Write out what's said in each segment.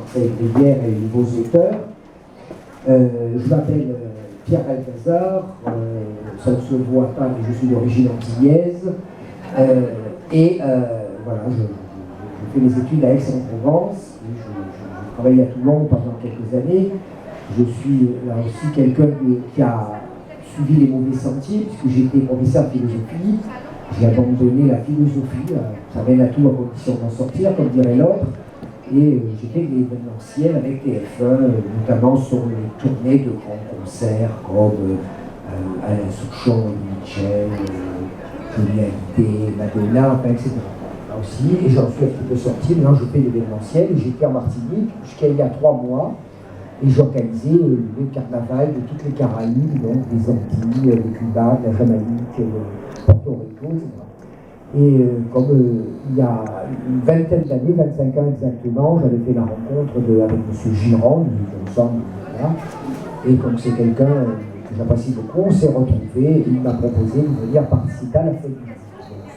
Marseille Rivière et les nouveaux auteurs. Je m'appelle Pierre Balthazar, ça ne se voit pas, mais je suis d'origine antillaise. Voilà, je fais mes études à Aix-en-Provence. Je travaille à Toulon pendant quelques années. Je suis là aussi quelqu'un qui a suivi les mauvais sentiers, puisque j'étais professeur de philosophie. J'ai abandonné la philosophie, ça mène à tout à condition d'en sortir, comme dirait l'autre. Et j'ai fait des événementiels avec TF1, notamment sur les tournées de grands concerts comme Alain Souchon, Michel, Johnny Hallyday, Madonna, enfin, etc. Là aussi, et j'en suis un petit peu sorti, maintenant je fais l'événementiel, et j'étais en Martinique jusqu'à il y a 3 mois, et j'organisais le carnaval de toutes les Caraïbes, donc des Antilles, de Cuba, de la Jamaïque, Porto Rico, etc. Et comme il y a une vingtaine d'années, 25 ans exactement, j'avais fait la rencontre avec M. Giron, voilà. Et comme c'est quelqu'un que j'apprécie beaucoup, on s'est retrouvés et il m'a proposé de venir participer à la fête du livre.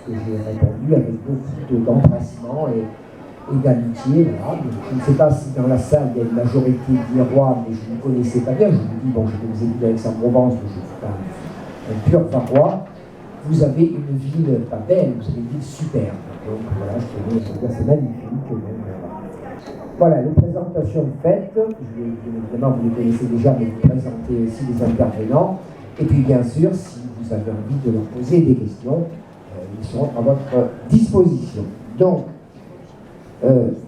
Ce que j'ai répondu avec beaucoup d'empressement et d'amitié. Voilà. Je ne sais pas si dans la salle il y a une majorité d'Irois, mais je ne connaissais pas bien. Je vous dis, bon, j'ai fait des études à Aix-en-Provence, mais je suis pas un pur Varois. Vous avez une ville, pas belle, vous avez une ville superbe. Donc voilà, je tenais à dire, c'est magnifique. Donc, voilà, les présentations faites, évidemment vous les connaissez déjà, mais vous présentez aussi les intervenants. Et puis bien sûr, si vous avez envie de leur poser des questions, ils seront à votre disposition. Donc,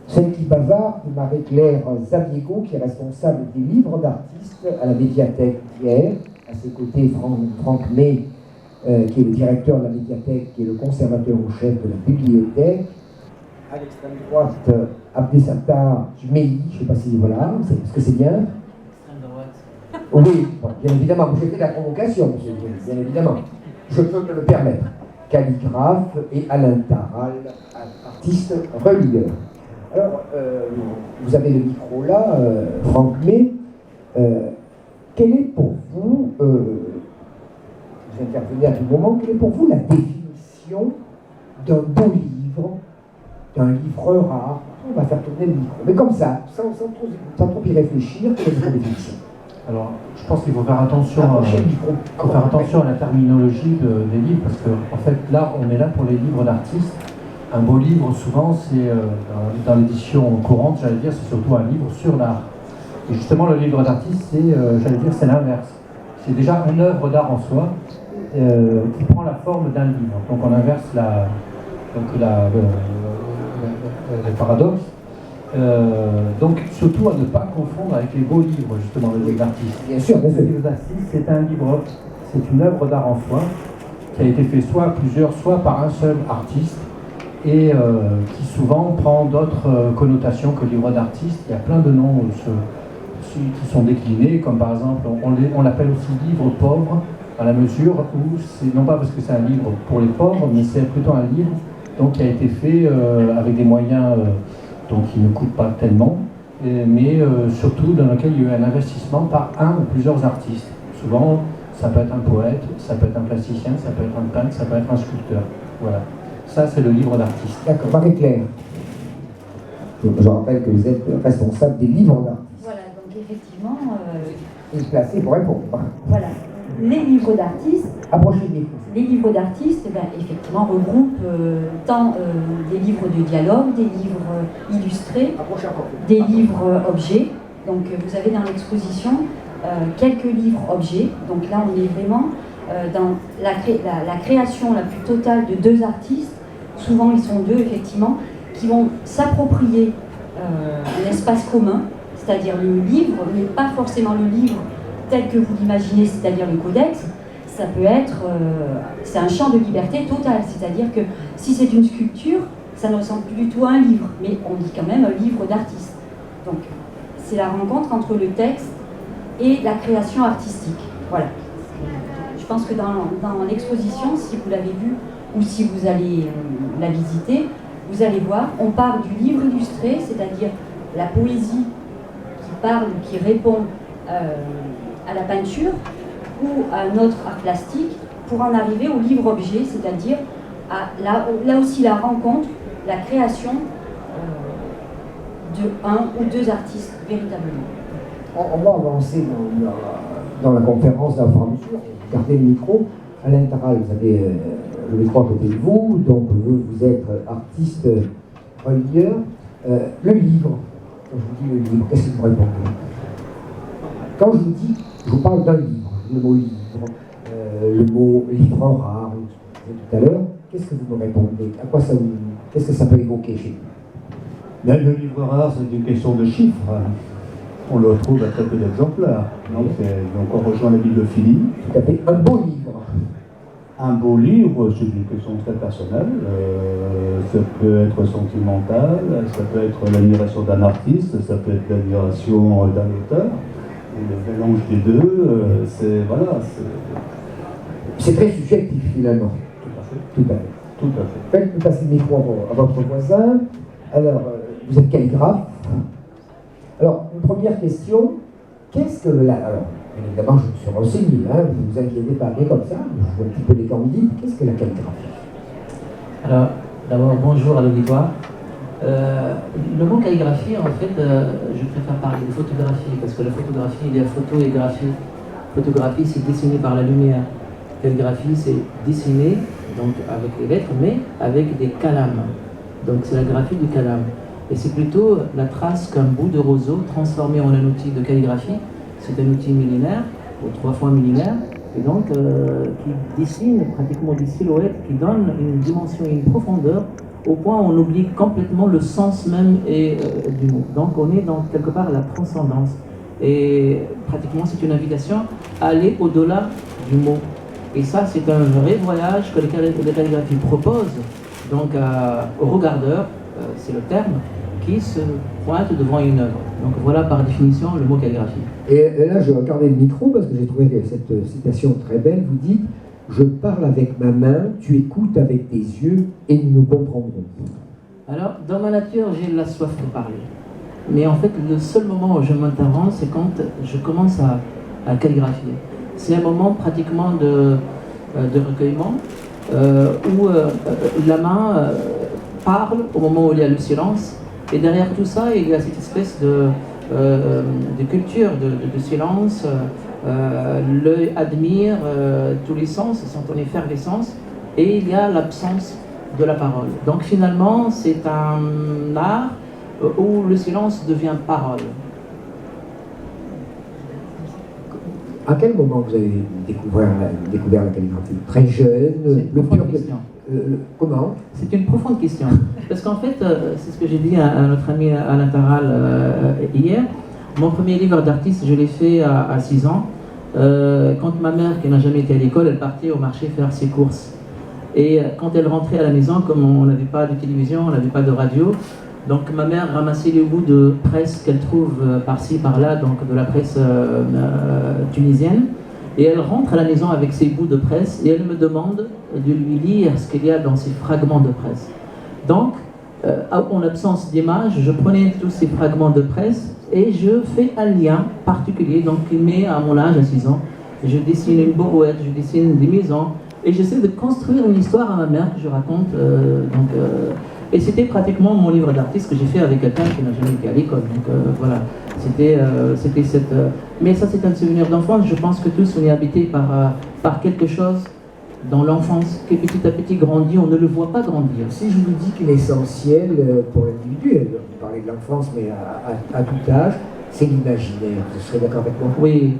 celle qui bavarde, Marie-Claire Zaviego, qui est responsable des livres d'artistes à la médiathèque d'hier. À ses côtés, Franck May, qui est le directeur de la médiathèque, qui est le conservateur en chef de la bibliothèque. À l'extrême droite, Abdesattar Jmeili, je ne sais pas si voilà, est-ce que c'est bien? Extrême droite. Oui, bon, bien évidemment, j'ai fait la provocation, monsieur, bien évidemment. Je peux me le permettre. Calligraphe et Alain Taral, artiste relieur. Alors, vous avez le micro là, Franck May. Quelle est pour vous, vous intervenez à tout moment, quelle est pour vous la définition d'un beau livre, d'un livre rare? On va faire tourner le micro, mais comme ça, sans trop y réfléchir, quelle est votre définition? Alors, je pense qu'il faut faire attention, à la terminologie des livres, parce qu'en fait, là, on est là pour les livres d'artistes. Un beau livre, souvent, c'est dans l'édition courante, j'allais dire, c'est surtout un livre sur l'art. Et justement, le livre d'artiste, c'est l'inverse. C'est déjà une œuvre d'art en soi qui prend la forme d'un livre. Donc, on inverse le paradoxe. Donc, surtout à ne pas confondre avec les beaux livres, justement, le livre d'artiste. Bien sûr, le livre d'artiste, c'est un livre, c'est une œuvre d'art en soi, qui a été fait soit à plusieurs, soit par un seul artiste, et qui souvent prend d'autres connotations que le livre d'artiste. Il y a plein de noms qui sont déclinés, comme par exemple, on l'appelle aussi livre pauvre, à la mesure où c'est non pas parce que c'est un livre pour les pauvres, mais c'est plutôt un livre donc, qui a été fait avec des moyens donc qui ne coûtent pas tellement, mais surtout dans lequel il y a eu un investissement par un ou plusieurs artistes. Souvent, ça peut être un poète, ça peut être un plasticien, ça peut être un peintre, ça peut être un sculpteur. Voilà. Ça, c'est le livre d'artiste. D'accord, Marie-Claire. Je rappelle que vous êtes responsable des livres d'artistes. Voilà, donc effectivement... Et placé pour répondre. Voilà. Les livres d'artistes... Approchez-vous. Les livres d'artistes, effectivement, regroupent tant des livres de dialogue, des livres illustrés, des livres objets. Donc vous avez dans l'exposition quelques livres objets. Donc là, on est vraiment dans la création la plus totale de 2 artistes. Souvent, ils sont 2, effectivement, qui vont s'approprier un espace commun, c'est-à-dire le livre, mais pas forcément le livre tel que vous l'imaginez, c'est-à-dire le codex. Ça peut être, c'est un champ de liberté total, c'est-à-dire que si c'est une sculpture, ça ne ressemble plus du tout à un livre, mais on dit quand même un livre d'artiste. Donc, c'est la rencontre entre le texte et la création artistique. Voilà. Je pense que dans l'exposition, si vous l'avez vue ou si vous allez la visiter, vous allez voir, on part du livre illustré, c'est-à-dire la poésie qui parle, qui répond à la peinture, ou à un autre art plastique, pour en arriver au livre-objet, c'est-à-dire là aussi la rencontre, la création un ou deux artistes véritablement. On va avancer dans la conférence d'un fur et à mesure. Gardez le micro. Alain Taral, vous avez le micro à côté de vous, donc vous êtes artiste relieur. Le livre, quand je vous dis le livre, qu'est-ce que vous répondez? Quand je vous dis, je vous parle d'un livre, le mot livre, le mot livre rare, tout à l'heure, qu'est-ce que vous me répondez? À quoi ça vous, qu'est-ce que ça peut évoquer chez vous? Le livre rare, c'est une question de chiffres. On le retrouve à très peu d'exemplaires. Donc on rejoint la bibliophilie. Tout à fait. Un beau livre. Un beau livre, c'est une question très personnelle. Ça peut être sentimental, ça peut être l'admiration d'un artiste, ça peut être l'admiration d'un auteur. Et le mélange des deux, c'est très subjectif finalement. Tout à fait. Tout à fait. Tout à fait. Faites passer le micro à votre voisin. Alors, vous êtes calligraphe. Alors, une première question, qu'est-ce que là, alors, évidemment, je me suis renseigné, ne vous inquiétez pas, mais comme ça, je vois un petit peu les candides, qu'est-ce que la calligraphie? Alors, d'abord, bonjour à l'auditoire. Le mot calligraphie, en fait, je préfère parler de photographie, parce que la photographie, il y a photo et graphie. Photographie, c'est dessiné par la lumière. Calligraphie, c'est dessiner, donc avec les lettres, mais avec des calames. Donc c'est la graphie du calame. Et c'est plutôt la trace qu'un bout de roseau transformé en un outil de calligraphie. C'est un outil millénaire, ou 3 fois millénaire, et donc qui dessine pratiquement des silhouettes, qui donne une dimension et une profondeur, au point où on oublie complètement le sens même du mot. Donc on est dans quelque part la transcendance. Et pratiquement c'est une invitation à aller au-delà du mot. Et ça c'est un vrai voyage que la calligraphie propose donc au regardeur, c'est le terme, qui se pointe devant une œuvre. Donc voilà par définition le mot calligraphie. Et là je regardais le micro parce que j'ai trouvé cette citation très belle. Vous dites « Je parle avec ma main, tu écoutes avec tes yeux et nous nous comprendrons ». Alors, dans ma nature, j'ai la soif de parler. Mais en fait, le seul moment où je m'interromps, c'est quand je commence à calligraphier. C'est un moment pratiquement de recueillement où la main parle au moment où il y a le silence. Et derrière tout ça, il y a cette espèce de culture, de silence. L'œil admire, tous les sens sont en effervescence. Et il y a l'absence de la parole. Donc finalement, c'est un art où le silence devient parole. À quel moment vous avez découvert la calligraphie? Très jeune? C'est une profonde question. Comment? C'est une profonde question. Parce qu'en fait, c'est ce que j'ai dit à notre ami Alain Taral hier. Mon premier livre d'artiste, je l'ai fait à 6 ans. Quand ma mère, qui n'a jamais été à l'école, elle partait au marché faire ses courses. Et quand elle rentrait à la maison, comme on n'avait pas de télévision, on n'avait pas de radio, donc ma mère ramassait les bouts de presse qu'elle trouve par-ci, par-là, donc de la presse tunisienne. Et elle rentre à la maison avec ses bouts de presse et elle me demande de lui lire ce qu'il y a dans ces fragments de presse. Donc, en absence d'image, je prenais tous ces fragments de presse et je fais un lien particulier, donc qui met à mon âge, à 6 ans, je dessine une borouette, je dessine des maisons, et j'essaie de construire une histoire à ma mère que je raconte. Et c'était pratiquement mon livre d'artiste que j'ai fait avec quelqu'un qui n'a jamais été à l'école. Donc voilà, c'était cette... Mais ça, c'est un souvenir d'enfance. Je pense que tous, on est habités par quelque chose dans l'enfance qui petit à petit grandit, on ne le voit pas grandir. Si je vous dis qu'il est essentiel pour l'individu, vous parlez de l'enfance, mais à tout âge, c'est l'imaginaire. Vous serez d'accord avec moi? Oui.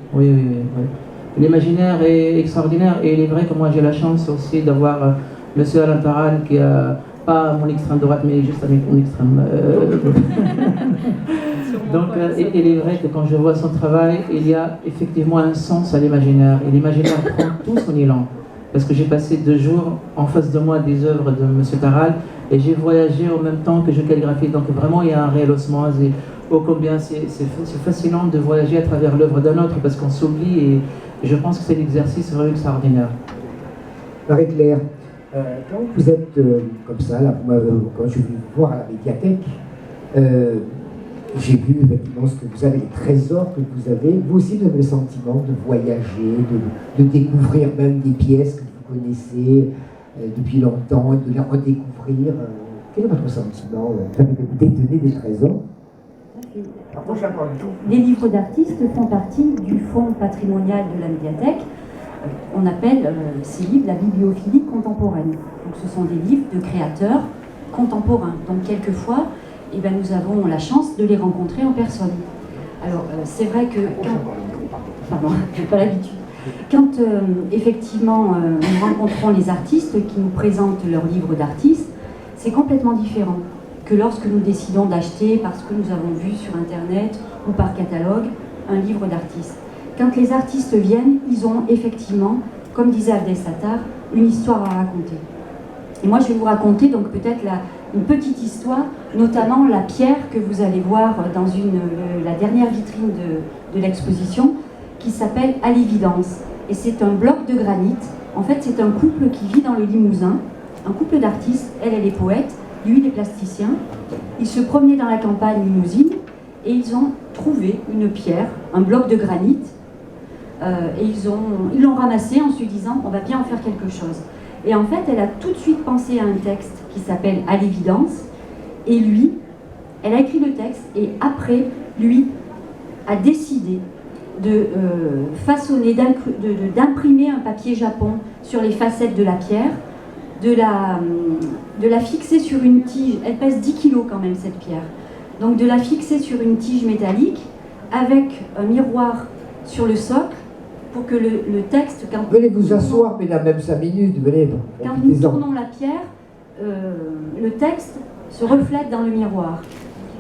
L'imaginaire est extraordinaire et il est vrai que moi j'ai la chance aussi d'avoir monsieur Alain Taral qui a pas mon extrême droite mais juste avec mon extrême donc il est vrai que quand je vois son travail il y a effectivement un sens à l'imaginaire et l'imaginaire prend tout son élan parce que j'ai passé 2 jours en face de moi des œuvres de monsieur Taral et j'ai voyagé en même temps que je calligraphie, donc vraiment il y a un réel osmose et oh combien c'est fascinant de voyager à travers l'œuvre d'un autre parce qu'on s'oublie et je pense que c'est l'exercice vraiment extraordinaire. Marie-Claire, quand vous êtes comme ça, là, quand je suis venu vous voir à la médiathèque, j'ai vu effectivement ce que vous avez, les trésors que vous avez. Vous aussi, vous avez le sentiment de voyager, de découvrir même des pièces que vous connaissez depuis longtemps et de les redécouvrir. Quel est votre sentiment? Vous détenez des trésors? les livres d'artistes font partie du fonds patrimonial de la médiathèque. On appelle ces livres la bibliophilie contemporaine. Donc ce sont des livres de créateurs contemporains. Donc quelquefois, eh ben, nous avons la chance de les rencontrer en personne. Alors c'est vrai que... Pardon, je n'ai pas l'habitude. Quand effectivement nous rencontrons les artistes qui nous présentent leurs livres d'artistes, c'est complètement différent que lorsque nous décidons d'acheter, parce que nous avons vu sur Internet ou par catalogue, un livre d'artiste. Quand les artistes viennent, ils ont effectivement, comme disait Abdel Sattar, une histoire à raconter. Et moi je vais vous raconter donc peut-être une petite histoire, notamment la pierre que vous allez voir dans la dernière vitrine de l'exposition, qui s'appelle À l'évidence. Et c'est un bloc de granit. En fait, c'est un couple qui vit dans le Limousin, un couple d'artistes. Elle est poète, lui, il est plasticien. Ils se promenaient dans la campagne limousine et ils ont trouvé une pierre, un bloc de granit. Et ils l'ont ramassé en se disant, on va bien en faire quelque chose. Et en fait, elle a tout de suite pensé à un texte qui s'appelle À l'évidence. Et lui, elle a écrit le texte et après, lui, a décidé de façonner, d'imprimer un papier japon sur les facettes de la pierre, de la fixer sur une tige. Elle pèse 10 kilos quand même cette pierre. Donc de la fixer sur une tige métallique avec un miroir sur le socle pour que le texte... Venez vous asseoir, mesdames, même 5 minutes, venez. Quand nous tournons la pierre, le texte se reflète dans le miroir.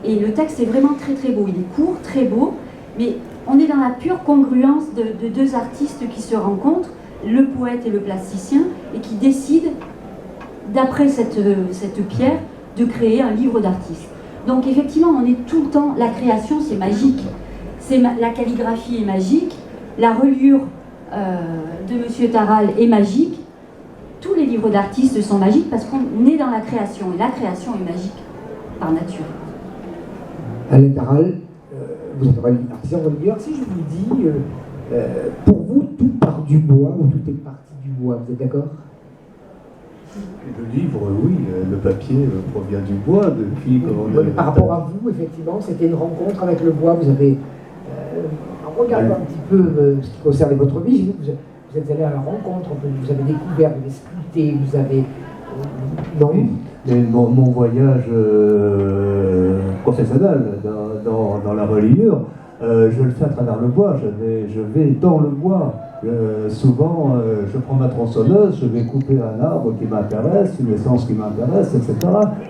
Et le texte est vraiment très très beau. Il est court, très beau, mais on est dans la pure congruence de deux artistes qui se rencontrent, le poète et le plasticien, et qui décident, d'après cette pierre, de créer un livre d'artiste. Donc effectivement, on est tout le temps... La création, c'est magique. La calligraphie est magique, la reliure de M. Taral est magique. Tous les livres d'artistes sont magiques parce qu'on est dans la création, et la création est magique, par nature. Alain Taral, vous êtes artisan relieur. Si je vous dis, pour vous, tout part du bois ou tout est parti du bois, vous êtes d'accord? Le livre, oui, le papier provient du bois depuis... Par rapport à vous, effectivement, c'était une rencontre avec le bois. Vous avez, en regardant un petit peu ce qui concerne votre vie, j'ai vu que vous êtes allé à la rencontre, vous avez découvert, vous avez sculpté, vous avez... non. Mais mon voyage professionnel dans la reliure, je le fais à travers le bois, je vais dans le bois. Souvent, je prends ma tronçonneuse, je vais couper un arbre qui m'intéresse, une essence qui m'intéresse, etc.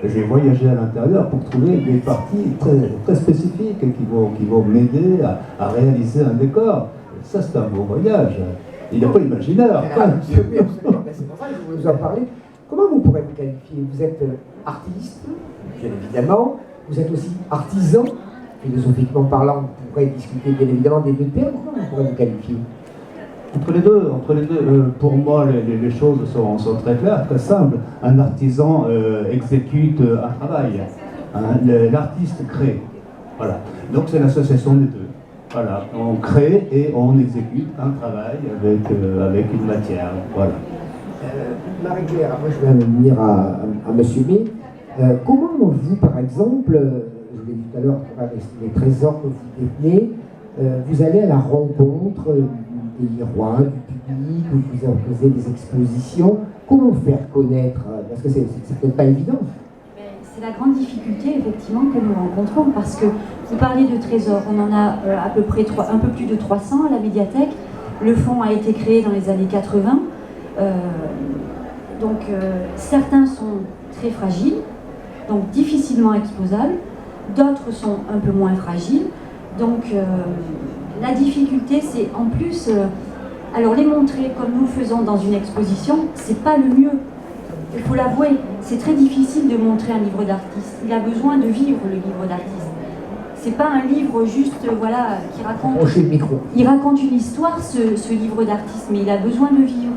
Et je vais voyager à l'intérieur pour trouver des parties très, très spécifiques qui vont m'aider à réaliser un décor. Et ça, c'est un beau voyage. Il n'est pas imaginaire. C'est pour ça que je voulais vous en parler. Comment vous pourrez vous qualifier? Vous êtes artiste, bien évidemment. Vous êtes aussi artisan. Philosophiquement parlant, on pourrait discuter bien évidemment des deux termes. Comment vous pourrez vous qualifier? Entre les deux, pour moi, les choses sont très claires, très simples. Un artisan exécute un travail. L'artiste crée. Voilà. Donc c'est l'association des deux. Voilà. On crée et on exécute un travail avec une matière. Voilà. Marie-Claire, après je vais venir à Monsieur May. Comment vous, par exemple, je l'ai dit tout à l'heure, les trésors que vous détenez, vous allez à la rencontre des rois, du public, où vous organisez des expositions. Comment faire connaître? Parce que c'est peut-être pas évident. C'est la grande difficulté, effectivement, que nous rencontrons, parce que vous parlez de trésors, on en a à peu près un peu plus de 300 à la médiathèque. Le fonds a été créé dans les années 80. Donc certains sont très fragiles, donc difficilement exposables, d'autres sont un peu moins fragiles. Donc la difficulté, c'est en plus, alors les montrer comme nous faisons dans une exposition, c'est pas le mieux. Il faut l'avouer, c'est très difficile de montrer un livre d'artiste. Il a besoin de vivre le livre d'artiste. C'est pas un livre juste, voilà, qui raconte... Il raconte une histoire, ce livre d'artiste, mais il a besoin de vivre.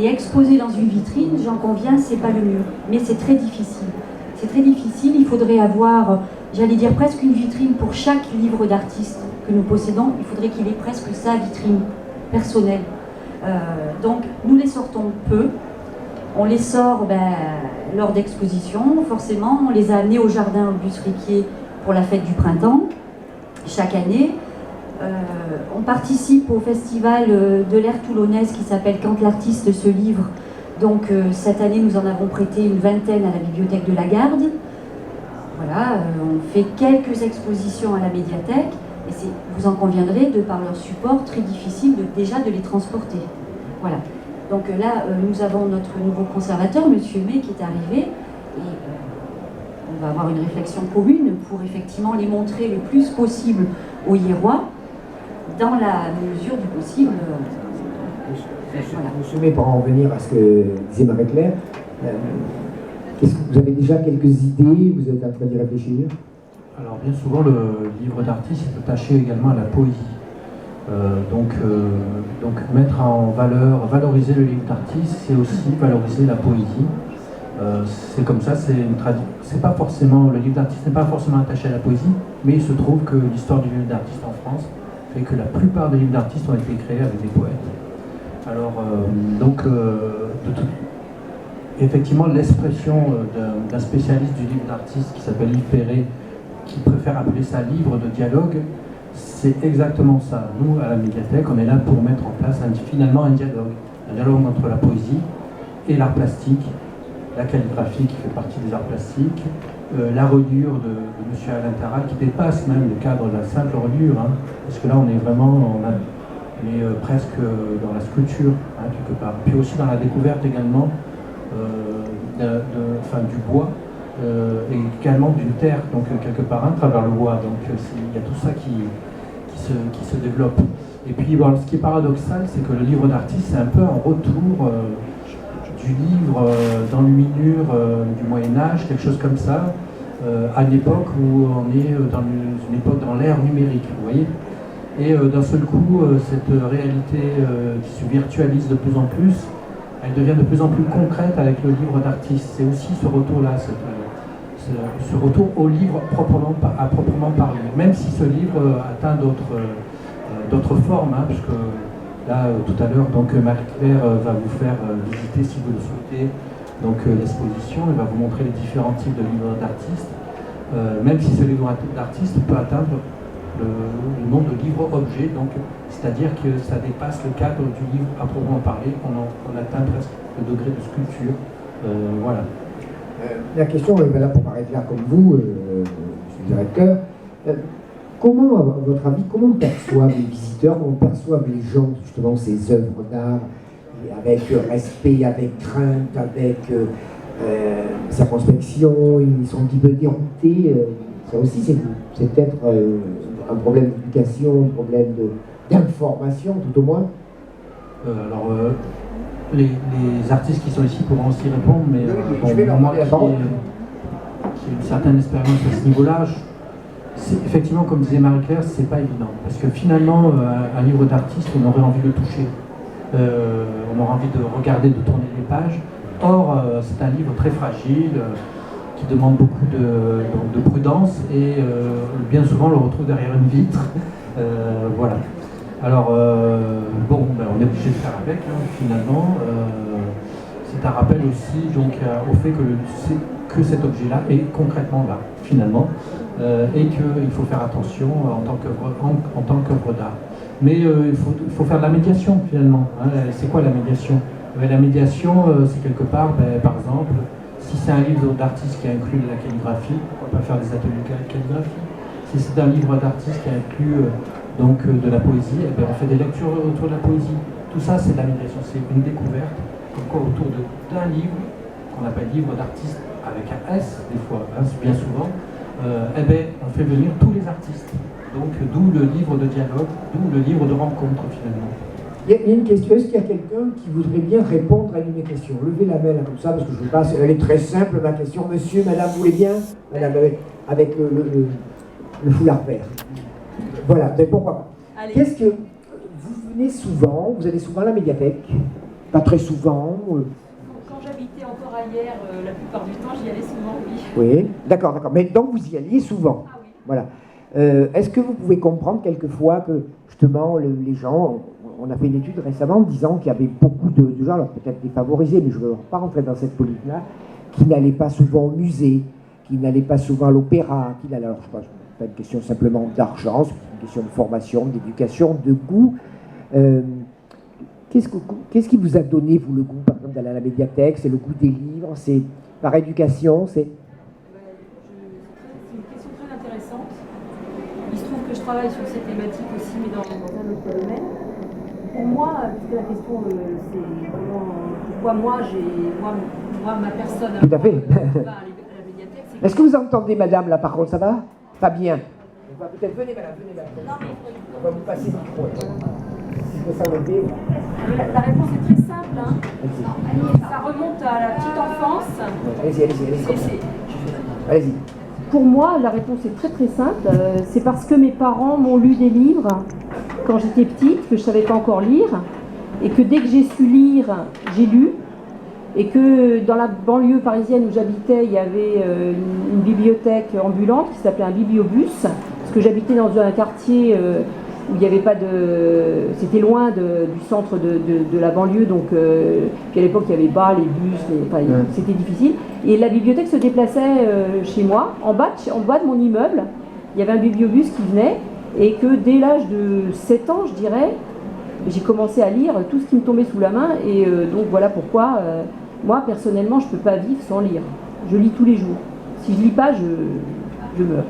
Et exposer dans une vitrine, j'en conviens, c'est pas le mieux. Mais c'est très difficile. C'est très difficile, il faudrait avoir, j'allais dire presque une vitrine pour chaque livre d'artiste que nous possédons. Il faudrait qu'il ait presque sa vitrine personnelle. Donc nous les sortons peu. On les sort lors d'expositions, forcément. On les a amenés au jardin Auguste Riquier pour la fête du printemps. chaque année. On participe au festival de l'ère toulonnaise qui s'appelle Quand l'artiste se livre. Donc cette année, nous en avons prêté une vingtaine à la bibliothèque de la Garde. Voilà, on fait quelques expositions à la médiathèque. Et vous en conviendrez, de par leur support, très difficile déjà de les transporter. Voilà. Donc là, nous avons notre nouveau conservateur, M. May, qui est arrivé. Et on va avoir une réflexion commune pour effectivement les montrer le plus possible aux Hiérois, dans la mesure du possible. Voilà. Monsieur May, pour en revenir à ce que disait Marie-Claire, est-ce que vous avez déjà quelques idées, vous êtes en train d'y réfléchir? Alors bien souvent le livre d'artiste est attaché également à la poésie. Donc mettre en valeur, valoriser le livre d'artiste, c'est aussi valoriser la poésie. C'est comme ça, c'est pas forcément, le livre d'artiste n'est pas forcément attaché à la poésie, mais il se trouve que l'histoire du livre d'artiste en France fait que la plupart des livres d'artistes ont été créés avec des poètes. Alors effectivement l'expression d'un spécialiste du livre d'artiste qui s'appelle Yves Perret, qui préfère appeler ça livre de dialogue, c'est exactement ça. Nous, à la médiathèque, on est là pour mettre en place finalement un dialogue entre la poésie et l'art plastique, la calligraphie qui fait partie des arts plastiques, la reliure de M. Alain Taral qui dépasse même le cadre de la simple reliure, hein, parce que là on est vraiment, on est presque dans la sculpture, hein, quelque part. Puis aussi dans la découverte également du bois, et également d'une terre, donc quelque part à travers le bois. Donc il y a tout ça qui se développe. Et puis bon, ce qui est paradoxal, c'est que le livre d'artiste, c'est un peu un retour du livre d'enluminure du Moyen-Âge, quelque chose comme ça, à une époque où on est dans une époque dans l'ère numérique, vous voyez. Et d'un seul coup, cette réalité qui se virtualise de plus en plus, elle devient de plus en plus concrète avec le livre d'artiste. C'est aussi ce retour-là, ce retour au livre à proprement parler, même si ce livre atteint d'autres formes, hein, puisque là, tout à l'heure, donc Marie-Claire va vous faire visiter, si vous le souhaitez, donc l'exposition, elle va vous montrer les différents types de livres d'artistes, même si ce livre d'artiste peut atteindre le nom de livre-objet, donc c'est-à-dire que ça dépasse le cadre du livre à proprement parler, on atteint presque le degré de sculpture, voilà. La question est là pour Marie-Claire comme vous, monsieur le directeur. Comment, à votre avis, comment perçoivent les visiteurs, comment perçoivent les gens justement ces œuvres d'art, avec respect, avec crainte, avec circonspection, ils sont un petit peu déroutés. Ça aussi, c'est peut-être un problème d'éducation, un problème d'information, tout au moins. Les artistes qui sont ici pourront aussi répondre, mais moi qui ai une certaine expérience à ce niveau-là, effectivement, comme disait Marie-Claire, c'est pas évident. Parce que finalement, un livre d'artiste, on aurait envie de le toucher. On aurait envie de regarder, de tourner les pages. Or, c'est un livre très fragile, qui demande beaucoup de prudence, et bien souvent, on le retrouve derrière une vitre. Voilà. Alors, on est obligé de faire avec, hein, finalement. C'est un rappel aussi donc, au fait que cet objet-là est concrètement là, finalement, et qu'il faut faire attention en tant qu'œuvre d'art. Mais il faut faire de la médiation, finalement. Hein. C'est quoi la médiation? La médiation, c'est quelque part, par exemple, si c'est un livre d'artiste qui inclut de la calligraphie, pourquoi pas faire des ateliers de calligraphie? Si c'est un livre d'artiste qui inclut de la poésie, on fait des lectures autour de la poésie. Tout ça, c'est de la médiation, c'est une découverte, comme quoi autour d'un livre, qu'on appelle livre d'artiste avec un S, des fois, hein, bien souvent, on fait venir tous les artistes. Donc, d'où le livre de dialogue, d'où le livre de rencontre, finalement. Il y a une question, est-ce qu'il y a quelqu'un qui voudrait bien répondre à une de mes questions? Levez la main là, comme ça, parce que je veux pas, elle est très simple, ma question. Monsieur, madame, vous voulez bien? Madame, avec le foulard vert. Voilà, mais pourquoi pas? Qu'est-ce que... Vous venez souvent, vous allez souvent à la médiathèque? Pas très souvent? Quand j'habitais encore ailleurs, la plupart du temps, j'y allais souvent, oui. Oui, d'accord. Mais donc vous y alliez souvent? Ah oui. Voilà. Est-ce que vous pouvez comprendre quelquefois que, justement, les gens... On a fait une étude récemment disant qu'il y avait beaucoup de gens, alors peut-être défavorisés, mais je ne veux pas rentrer dans cette politique-là, qui n'allaient pas souvent au musée, qui n'allaient pas souvent à l'opéra, qui n'allaient... Alors je pense que c'est pas une question simplement d'argent, c'est une question de formation, d'éducation, de goût. Qu'est-ce qui vous a donné, vous, le goût, par exemple, d'aller à la médiathèque? C'est le goût des livres? C'est par éducation? C'est une question très intéressante. Il se trouve que je travaille sur ces thématiques aussi, mais dans un autre domaine. Pour moi, parce que la question, c'est vraiment pourquoi moi, ma personne, Tout à fait. va à la médiathèque. Est-ce que vous entendez, madame, là, par contre, ça va? Pas bien. On va peut-être, venez, madame. On va vous passer le micro. Si je peux s'arrêter. La réponse est très simple. Hein. Ça remonte à la petite enfance. Allez-y. Allez-y. Pour moi, la réponse est très très simple. C'est parce que mes parents m'ont lu des livres quand j'étais petite, que je ne savais pas encore lire, et que dès que j'ai su lire, j'ai lu, et que dans la banlieue parisienne où j'habitais, il y avait une bibliothèque ambulante qui s'appelait un bibliobus, parce que j'habitais dans un quartier où il n'y avait pas de... C'était loin du centre de la banlieue, donc puis à l'époque il n'y avait pas les bus, c'était difficile. Et la bibliothèque se déplaçait chez moi, en bas de mon immeuble, il y avait un bibliobus qui venait, et que dès l'âge de 7 ans, je dirais, j'ai commencé à lire tout ce qui me tombait sous la main, et donc voilà pourquoi, moi personnellement, je ne peux pas vivre sans lire. Je lis tous les jours. Si je ne lis pas, je meurs.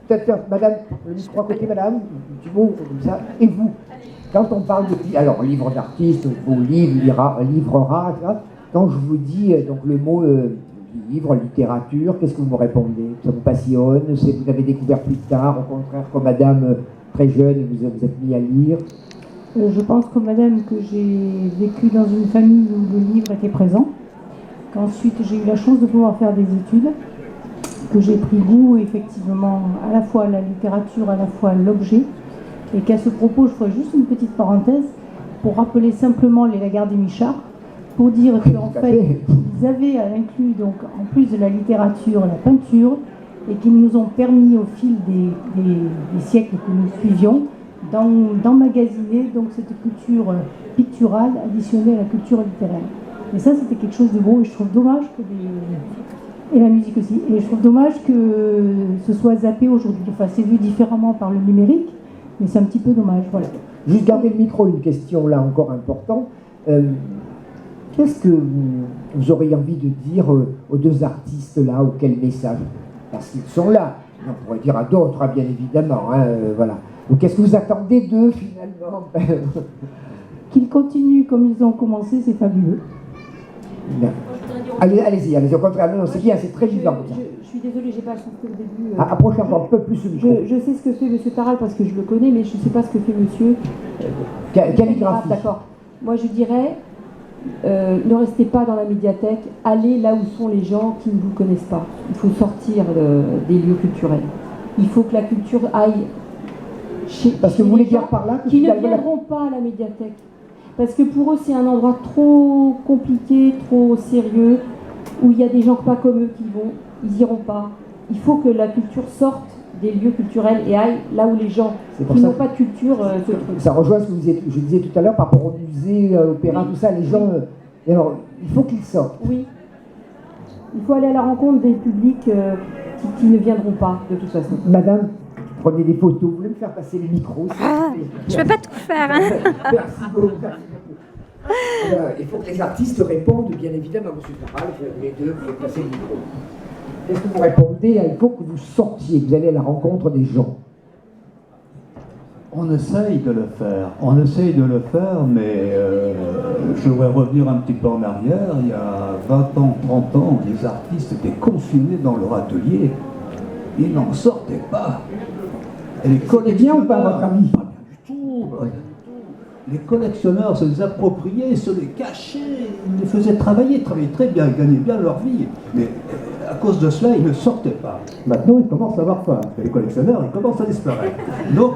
Peut-être, madame, le micro à côté, madame, un petit mot comme ça. Et vous, quand on parle de... Alors, livre d'artiste, beau livre rare, etc. Quand je vous dis donc le mot livre, littérature, qu'est-ce que vous me répondez? Ça vous passionne? Vous avez découvert plus tard, au contraire, comme madame, très jeune, vous êtes mis à lire? Je pense comme madame que j'ai vécu dans une famille où le livre était présent, qu'ensuite j'ai eu la chance de pouvoir faire des études, que j'ai pris goût effectivement à la fois à la littérature, à la fois à l'objet, et qu'à ce propos je ferai juste une petite parenthèse pour rappeler simplement les Lagarde et Michard, pour dire qu'en fait ils avaient inclus donc en plus de la littérature la peinture, et qu'ils nous ont permis au fil des siècles que nous suivions d'emmagasiner donc cette culture picturale additionnée à la culture littéraire. Et ça c'était quelque chose de beau, et je trouve dommage que et la musique aussi. Et je trouve dommage que ce soit zappé aujourd'hui. Enfin, c'est vu différemment par le numérique, mais c'est un petit peu dommage. Voilà. Juste garder le micro, une question là encore importante. Qu'est-ce que vous auriez envie de dire aux deux artistes là, ou quel message? Parce qu'ils sont là. On pourrait dire à d'autres, bien évidemment. Voilà. Donc qu'est-ce que vous attendez d'eux finalement? Qu'ils continuent comme ils ont commencé, c'est fabuleux. Allez-y, au contraire, non, c'est bien, c'est très vivant. Je suis désolée, j'ai pas assisté au début. Approchez encore un peu plus le micro. Je sais ce que fait M. Taral parce que je le connais, mais je ne sais pas ce que fait monsieur. Calligraphie. D'accord. Moi je dirais, ne restez pas dans la médiathèque, allez là où sont les gens qui ne vous connaissent pas. Il faut sortir des lieux culturels. Il faut que la culture aille parce que vous voulez dire par là qui ne viendront pas à la médiathèque. Parce que pour eux, c'est un endroit trop compliqué, trop sérieux, où il y a des gens pas comme eux qui vont, ils n'iront pas. Il faut que la culture sorte des lieux culturels et aille là où les gens qui n'ont pas de culture se trouvent. Ça rejoint ce que je disais tout à l'heure par rapport au musée, l'opéra, tout ça, les gens... alors, il faut qu'ils sortent. Oui. Il faut aller à la rencontre des publics qui ne viendront pas, de toute façon. Madame, prenez des photos, vous voulez me faire passer le micro? Je ne peux pas tout faire. Hein. Merci beaucoup. Il faut que les artistes répondent, bien évidemment, M. Taral, les deux, vous passer le micro. Qu'est-ce que vous répondez? Il faut que vous sortiez, vous allez à la rencontre des gens. On essaye de le faire, mais je voudrais revenir un petit peu en arrière. Il y a 20 ans, 30 ans, les artistes étaient confinés dans leur atelier. Ils n'en sortaient pas. Et les collectionneurs, bien ou pas, votre ami? Pas bien du tout. Les collectionneurs se les appropriaient, se les cachaient, ils les faisaient travailler très bien, ils gagnaient bien leur vie. Mais à cause de cela, ils ne sortaient pas. Maintenant, ils commencent à avoir faim. Les collectionneurs, ils commencent à disparaître. Donc,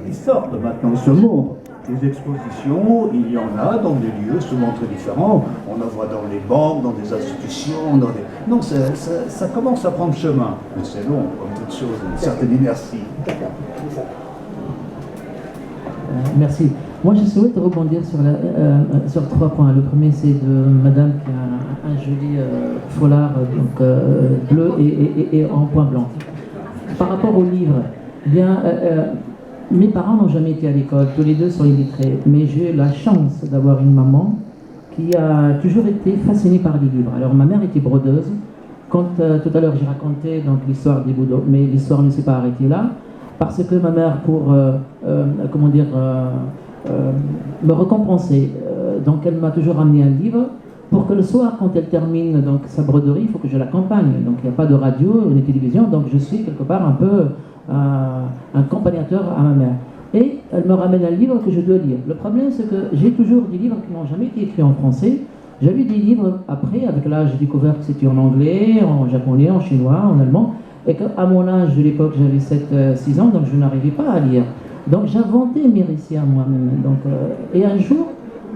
ils sortent maintenant, ils se montrent. Des expositions, il y en a dans des lieux souvent très différents. On en voit dans les banques, dans des institutions, dans des... Non, ça commence à prendre chemin. Mais c'est long, comme toute chose, une certaine inertie. Merci. Moi, je souhaite rebondir sur 3 points. Le premier, c'est de madame qui a un joli foulard bleu et en point blanc. Par rapport au livre, Bien, mes parents n'ont jamais été à l'école, tous les deux sont illettrés, mais j'ai eu la chance d'avoir une maman qui a toujours été fascinée par les livres. Alors ma mère était brodeuse. Quand tout à l'heure j'ai raconté donc l'histoire des boulots, mais l'histoire ne s'est pas arrêtée là, parce que ma mère, pour me récompenser, donc elle m'a toujours amené un livre pour que le soir, quand elle termine donc sa broderie, il faut que je l'accompagne. Donc il n'y a pas de radio ni de télévision, donc je suis quelque part un peu un accompagnateur à ma mère. Et elle me ramène un livre que je dois lire. Le problème, c'est que j'ai toujours des livres qui n'ont jamais été écrits en français. J'ai lu des livres après, avec l'âge, j'ai découvert que c'était en anglais, en japonais, en chinois, en allemand, et qu'à mon âge de l'époque, j'avais 7-6 ans, donc je n'arrivais pas à lire. Donc j'inventais mes récits à moi-même. Et un jour,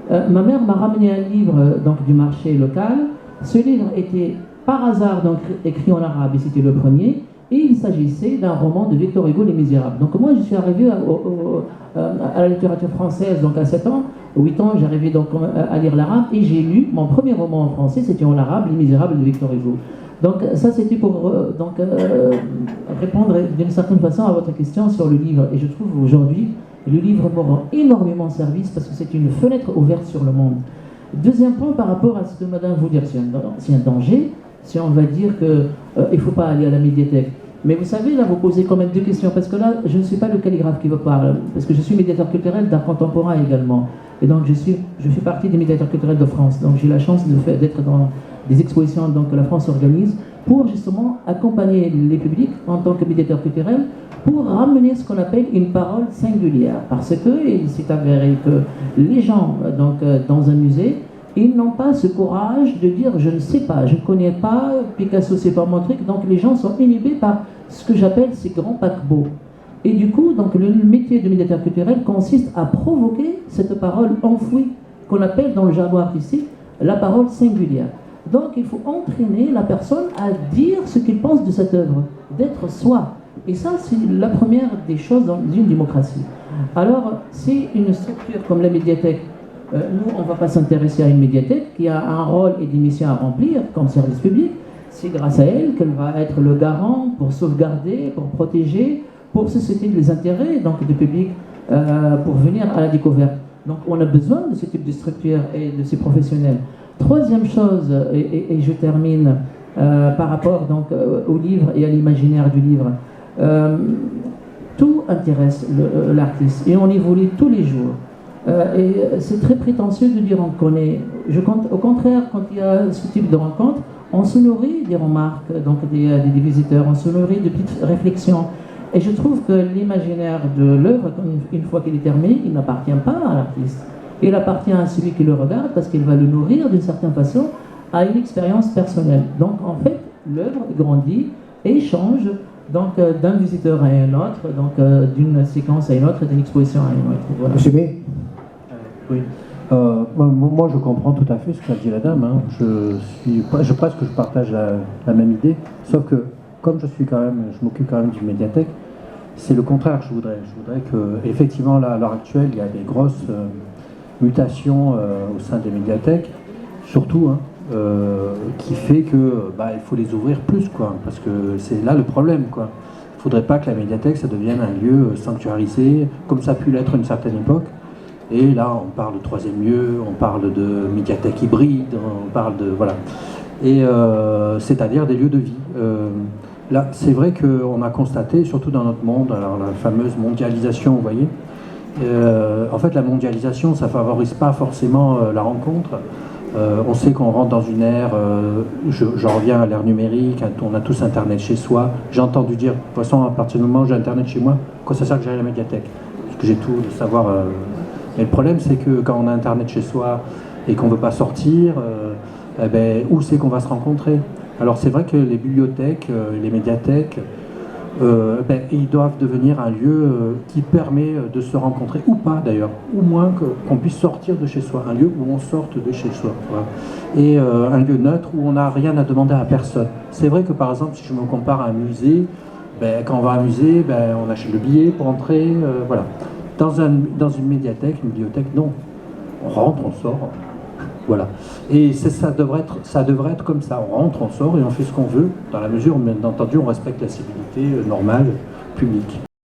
ma mère m'a ramené un livre donc, du marché local. Ce livre était par hasard donc, écrit en arabe, et c'était le premier. Et il s'agissait d'un roman de Victor Hugo, Les Misérables. Donc moi, je suis arrivé à la littérature française donc à 7 ans, 8 ans, j'arrivais donc à lire l'arabe et j'ai lu mon premier roman en français, c'était en arabe, Les Misérables de Victor Hugo. Donc ça, c'était pour répondre d'une certaine façon à votre question sur le livre. Et je trouve aujourd'hui, le livre me rend énormément service parce que c'est une fenêtre ouverte sur le monde. Deuxième point, par rapport à ce que madame vous dit, c'est un danger, si on va dire qu'il ne faut pas aller à la médiathèque. Mais vous savez, là, vous posez quand même deux questions, parce que là, je ne suis pas le calligraphe qui vous parle, parce que je suis médiateur culturel d'art contemporain également. Et donc, je fais partie des médiateurs culturels de France. Donc, j'ai la chance d'être dans des expositions donc, que la France organise pour justement accompagner les publics en tant que médiateur culturel pour ramener ce qu'on appelle une parole singulière. Parce qu'il s'est avéré que les gens donc, dans un musée, ils n'ont pas ce courage de dire je ne sais pas, je ne connais pas, Picasso c'est pas mon truc, donc les gens sont inhibés par ce que j'appelle ces grands paquebots. Et du coup, donc, le métier de médiateur culturel consiste à provoquer cette parole enfouie qu'on appelle dans le jargon artistique la parole singulière. Donc il faut entraîner la personne à dire ce qu'il pense de cette œuvre, d'être soi. Et ça, c'est la première des choses dans une démocratie. Alors, c'est une structure comme la médiathèque. Nous, on ne va pas s'intéresser à une médiathèque qui a un rôle et des missions à remplir comme service public. C'est grâce à elle qu'elle va être le garant pour sauvegarder, pour protéger, pour susciter les intérêts donc, du public pour venir à la découverte. Donc on a besoin de ce type de structure et de ces professionnels. Troisième chose, et je termine par rapport donc, au livre et à l'imaginaire du livre. Tout intéresse l'artiste et on évolue tous les jours. Et c'est très prétentieux de dire on connaît. Au contraire, quand il y a ce type de rencontre, on se nourrit des remarques donc des visiteurs, on se nourrit de petites réflexions. Et je trouve que l'imaginaire de l'œuvre, une fois qu'il est terminé, il n'appartient pas à l'artiste. Il appartient à celui qui le regarde parce qu'il va le nourrir d'une certaine façon à une expérience personnelle. Donc en fait, l'œuvre grandit et change donc d'un visiteur à un autre, donc d'une séquence à une autre, d'une exposition à une autre. Voilà. Monsieur B. Oui. Moi, je comprends tout à fait ce qu'a dit la dame. Hein. Je pense que je partage la même idée, sauf que comme je m'occupe quand même d'une médiathèque, c'est le contraire que je voudrais. Je voudrais que, effectivement, là, à l'heure actuelle, il y a des grosses mutations au sein des médiathèques, surtout, hein, qui fait que il faut les ouvrir plus, quoi, parce que c'est là le problème, quoi. Il ne faudrait pas que la médiathèque, ça devienne un lieu sanctuarisé, comme ça a pu l'être à une certaine époque. Et là, on parle de troisième lieu, on parle de médiathèque hybride, on parle de... Voilà. Et c'est-à-dire des lieux de vie. Là, c'est vrai qu'on a constaté, surtout dans notre monde, alors la fameuse mondialisation, vous voyez, en fait, la mondialisation, ça ne favorise pas forcément la rencontre. On sait qu'on rentre dans une ère, j'en reviens à l'ère numérique, on a tous Internet chez soi. J'ai entendu dire, de toute façon, à partir du moment où j'ai Internet chez moi, quoi ça sert que j'aille à la médiathèque? Parce que j'ai tout, de savoir... Mais le problème, c'est que quand on a Internet chez soi et qu'on ne veut pas sortir, où c'est qu'on va se rencontrer? Alors c'est vrai que les bibliothèques, les médiathèques, ils doivent devenir un lieu qui permet de se rencontrer, ou pas d'ailleurs, ou moins qu'on puisse sortir de chez soi, un lieu où on sorte de chez soi. Voilà. Et un lieu neutre où on n'a rien à demander à personne. C'est vrai que par exemple, si je me compare à un musée, quand on va à un musée, on achète le billet pour entrer, voilà. Dans une médiathèque, une bibliothèque, non. On rentre, on sort. Voilà. Et ça devrait être comme ça. On rentre, on sort et on fait ce qu'on veut, dans la mesure où, bien entendu, on respecte la civilité normale, publique.